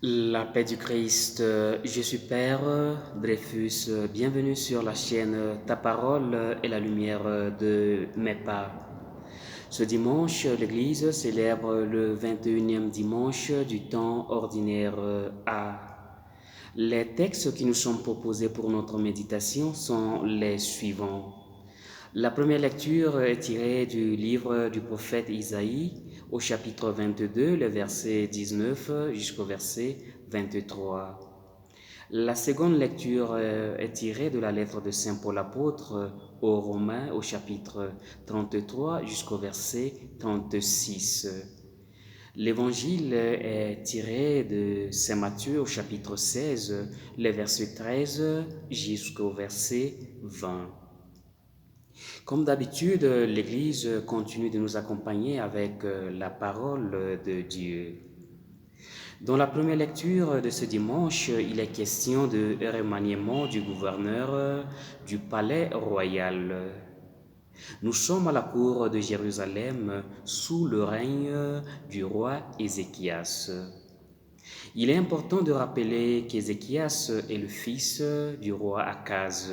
La paix du Christ, je suis Père Dreyfus, bienvenue sur la chaîne Ta parole est la lumière de mes pas. Ce dimanche, l'Église célèbre le 21e dimanche du temps ordinaire A. Les textes qui nous sont proposés pour notre méditation sont les suivants. La première lecture est tirée du livre du prophète Isaïe au chapitre 22, le verset 19 jusqu'au verset 23. La seconde lecture est tirée de la lettre de Saint Paul apôtre aux Romains au chapitre 33 jusqu'au verset 36. L'évangile est tiré de Saint Matthieu au chapitre 16, les versets 13 jusqu'au verset 20. Comme d'habitude, l'Église continue de nous accompagner avec la parole de Dieu. Dans la première lecture de ce dimanche, il est question de remaniement du gouverneur du palais royal. Nous sommes à la cour de Jérusalem sous le règne du roi Ézéchias. Il est important de rappeler qu'Ézéchias est le fils du roi Akaz.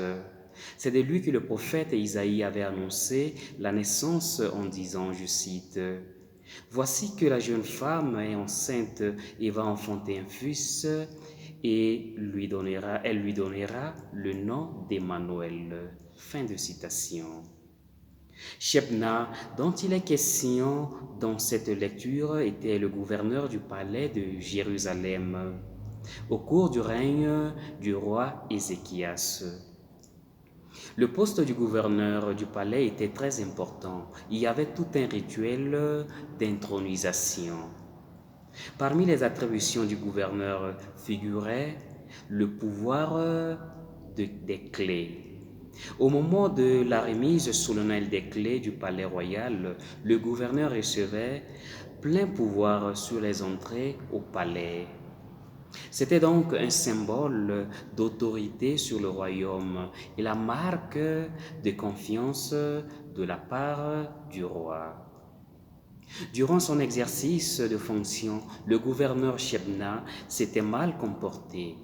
C'est de lui que le prophète Isaïe avait annoncé la naissance en disant, je cite, voici que la jeune femme est enceinte et va enfanter un fils et elle lui donnera le nom d'Emmanuel. Fin de citation. Shebna, dont il est question dans cette lecture, était le gouverneur du palais de Jérusalem au cours du règne du roi Ézéchias. Le poste du gouverneur du palais était très important. Il y avait tout un rituel d'intronisation. Parmi les attributions du gouverneur figurait le pouvoir des clés. Au moment de la remise solennelle des clés du palais royal, le gouverneur recevait plein pouvoir sur les entrées au palais. C'était donc un symbole d'autorité sur le royaume et la marque de confiance de la part du roi. Durant son exercice de fonction, le gouverneur Shebna s'était mal comporté.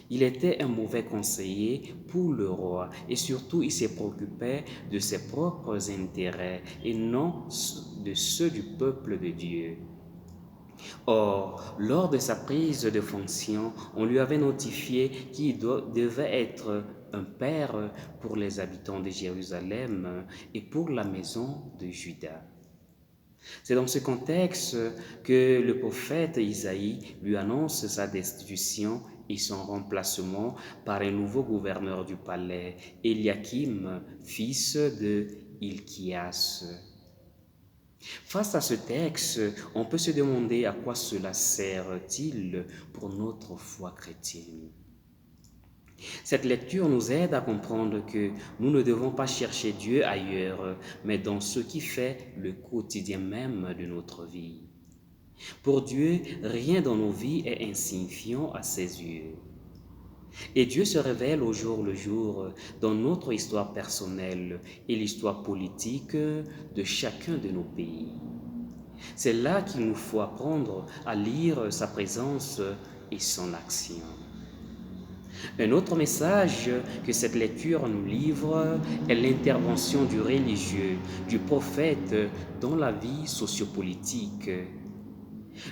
Il était un mauvais conseiller pour le roi et surtout il se préoccupait de ses propres intérêts et non de ceux du peuple de Dieu. Or, lors de sa prise de fonction, on lui avait notifié qu'il devait être un père pour les habitants de Jérusalem et pour la maison de Juda. C'est dans ce contexte que le prophète Isaïe lui annonce sa destitution et son remplacement par un nouveau gouverneur du palais, Eliakim, fils de Hilkias. Face à ce texte, on peut se demander à quoi cela sert-il pour notre foi chrétienne. Cette lecture nous aide à comprendre que nous ne devons pas chercher Dieu ailleurs, mais dans ce qui fait le quotidien même de notre vie. Pour Dieu, rien dans nos vies est insignifiant à ses yeux. Et Dieu se révèle au jour le jour dans notre histoire personnelle et l'histoire politique de chacun de nos pays. C'est là qu'il nous faut apprendre à lire sa présence et son action. Un autre message que cette lecture nous livre est l'intervention du religieux, du prophète dans la vie sociopolitique.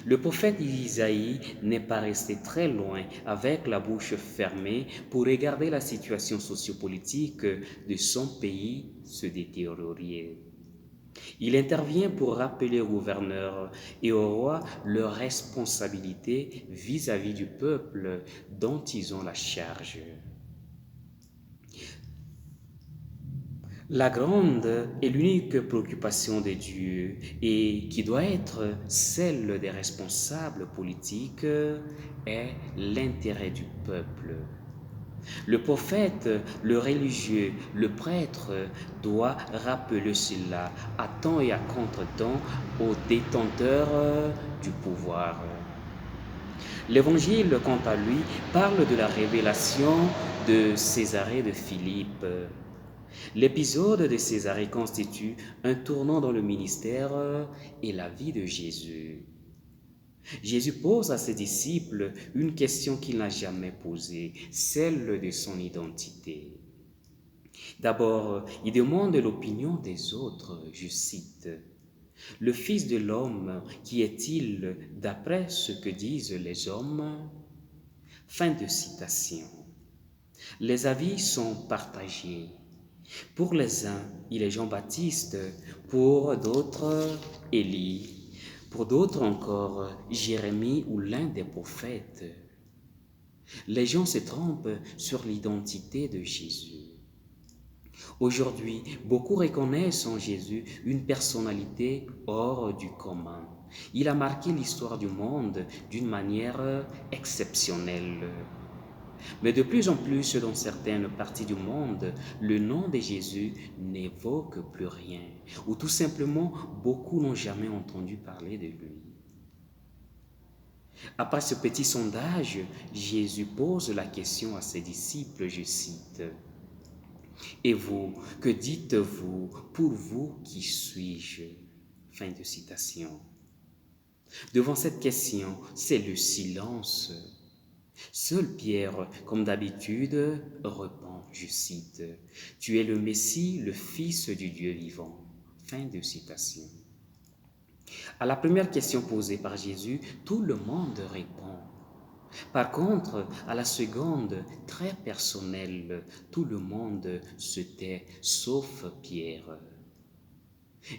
Le prophète Isaïe n'est pas resté très loin avec la bouche fermée pour regarder la situation sociopolitique de son pays se détériorer. Il intervient pour rappeler au gouverneur et au roi leurs responsabilités vis-à-vis du peuple dont ils ont la charge. La grande et l'unique préoccupation de Dieu et qui doit être celle des responsables politiques est l'intérêt du peuple. Le prophète, le religieux, le prêtre doit rappeler cela à temps et à contre-temps aux détenteurs du pouvoir. L'Évangile, quant à lui, parle de la révélation de Césarée de Philippe. L'épisode de Césarée constitue un tournant dans le ministère et la vie de Jésus. Jésus pose à ses disciples une question qu'il n'a jamais posée, celle de son identité. D'abord, il demande l'opinion des autres, je cite, le Fils de l'homme, qui est-il d'après ce que disent les hommes? Fin de citation. Les avis sont partagés. Pour les uns, il est Jean-Baptiste, pour d'autres, Élie, pour d'autres encore, Jérémie ou l'un des prophètes. Les gens se trompent sur l'identité de Jésus. Aujourd'hui, beaucoup reconnaissent en Jésus une personnalité hors du commun. Il a marqué l'histoire du monde d'une manière exceptionnelle. Mais de plus en plus, dans certaines parties du monde, le nom de Jésus n'évoque plus rien, ou tout simplement, beaucoup n'ont jamais entendu parler de lui. Après ce petit sondage, Jésus pose la question à ses disciples, je cite, et vous, que dites-vous? Pour vous, qui suis-je? Fin de citation. Devant cette question, c'est le silence. Seul Pierre, comme d'habitude, répond, je cite, tu es le Messie, le Fils du Dieu vivant. Fin de citation. À la première question posée par Jésus, tout le monde répond. Par contre, à la seconde, très personnelle, tout le monde se tait, sauf Pierre.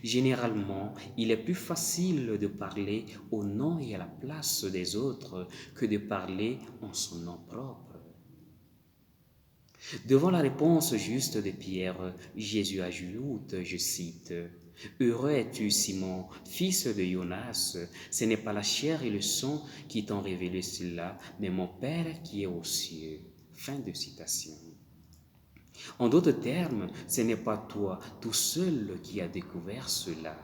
Généralement, il est plus facile de parler au nom et à la place des autres que de parler en son nom propre. Devant la réponse juste de Pierre, Jésus ajoute, je cite, heureux es-tu, Simon, fils de Jonas, ce n'est pas la chair et le sang qui t'ont révélé cela, mais mon Père qui est aux cieux. Fin de citation. En d'autres termes, ce n'est pas toi tout seul qui as découvert cela.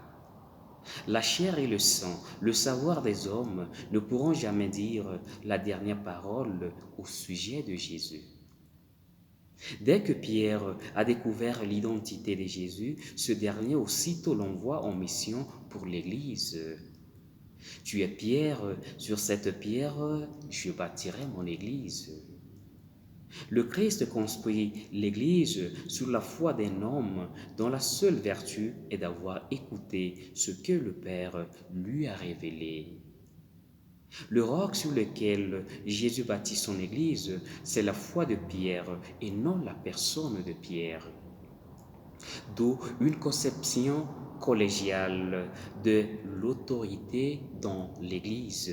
La chair et le sang, le savoir des hommes ne pourront jamais dire la dernière parole au sujet de Jésus. Dès que Pierre a découvert l'identité de Jésus, ce dernier aussitôt l'envoie en mission pour l'Église. Tu es Pierre, sur cette pierre, je bâtirai mon Église. Le Christ construit l'Église sur la foi d'un homme dont la seule vertu est d'avoir écouté ce que le Père lui a révélé. Le roc sur lequel Jésus bâtit son Église, c'est la foi de Pierre et non la personne de Pierre. D'où une conception collégiale de l'autorité dans l'Église.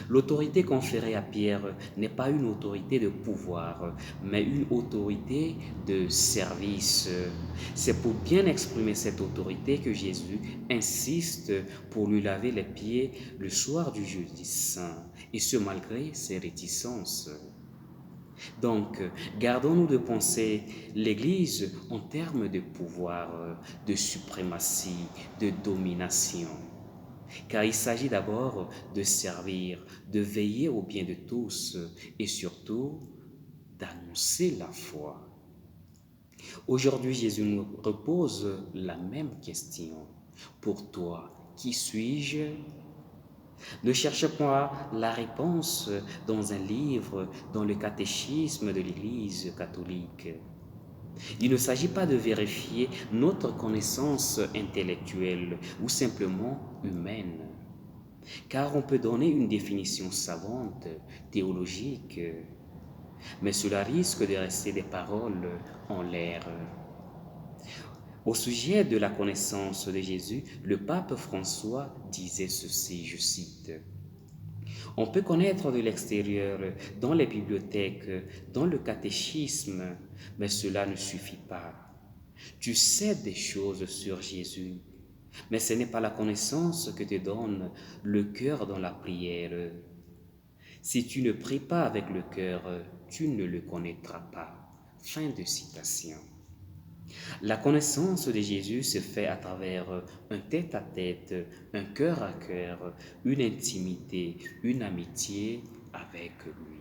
L'autorité conférée à Pierre n'est pas une autorité de pouvoir, mais une autorité de service. C'est pour bien exprimer cette autorité que Jésus insiste pour lui laver les pieds le soir du jeudi saint, et ce malgré ses réticences. Donc, gardons-nous de penser l'Église en termes de pouvoir, de suprématie, de domination. Car il s'agit d'abord de servir, de veiller au bien de tous et surtout d'annoncer la foi. Aujourd'hui, Jésus nous repose la même question. Pour toi, qui suis-je? Ne cherche pas la réponse dans un livre, dans le catéchisme de l'Église catholique. Il ne s'agit pas de vérifier notre connaissance intellectuelle ou simplement humaine, car on peut donner une définition savante, théologique, mais cela risque de rester des paroles en l'air. Au sujet de la connaissance de Jésus, le pape François disait ceci, je cite, on peut connaître de l'extérieur, dans les bibliothèques, dans le catéchisme, mais cela ne suffit pas. Tu sais des choses sur Jésus, mais ce n'est pas la connaissance que te donne le cœur dans la prière. Si tu ne pries pas avec le cœur, tu ne le connaîtras pas. Fin de citation. La connaissance de Jésus se fait à travers un tête-à-tête, un cœur à cœur, une intimité, une amitié avec lui.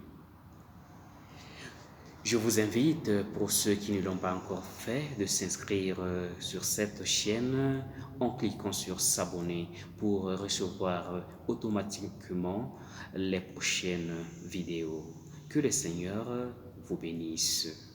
Je vous invite, pour ceux qui ne l'ont pas encore fait, de s'inscrire sur cette chaîne en cliquant sur s'abonner pour recevoir automatiquement les prochaines vidéos. Que le Seigneur vous bénisse.